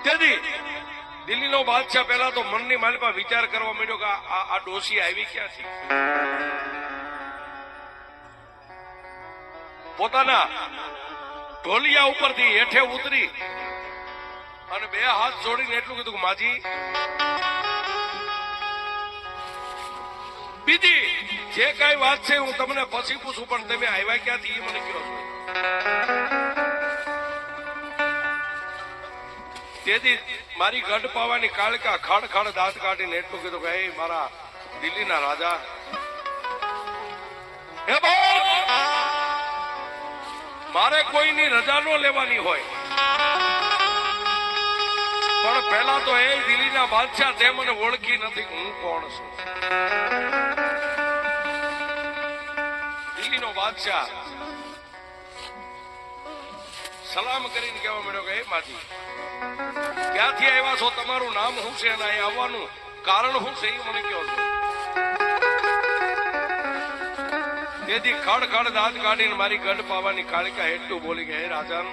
તેથી દિલ્હીનો બાદશાહ પહેલા તો મનની માલિપા વિચાર કરવા માંડ્યો કે આ ડોસી આવી ક્યાંથી. પોતાના ઢોલિયા ઉપરથી હેઠે ઉતરી અને બે હાથ જોડીને એટલું કીધું કે માજી, બીજી જે કઈ વાત છે હું તમને પછી પૂછું, પણ તમે આવ્યા ક્યાંથી એ મને કહો છો. તેથી મારી ગઢ પાવાની કાળકા ખડ ખડ દાંત કાઢીને એટલું કીધું કે હે મારા દિલ્હીના રાજા, હે બોલ, મારે કોઈની રજા ન લેવાની હોય, પણ પહેલા તો એ દિલ્હીના બાદશાહ તે મને ઓળખી નથી હું કોણ છું. દિલ્હીનો બાદશાહ સલામ કરીને કહેવા માંડ્યો કે હે માજી, ક્યાંથી આવ્યા છો, તમારું નામ શું છે અને અહીં આવવાનું કારણ શું છે એ મને કહો છો. તેથી ખડ ખડ દાંત કાઢીને મારી ગઢ પાવાની કાળિકા એટલું બોલી કે હે રાજા,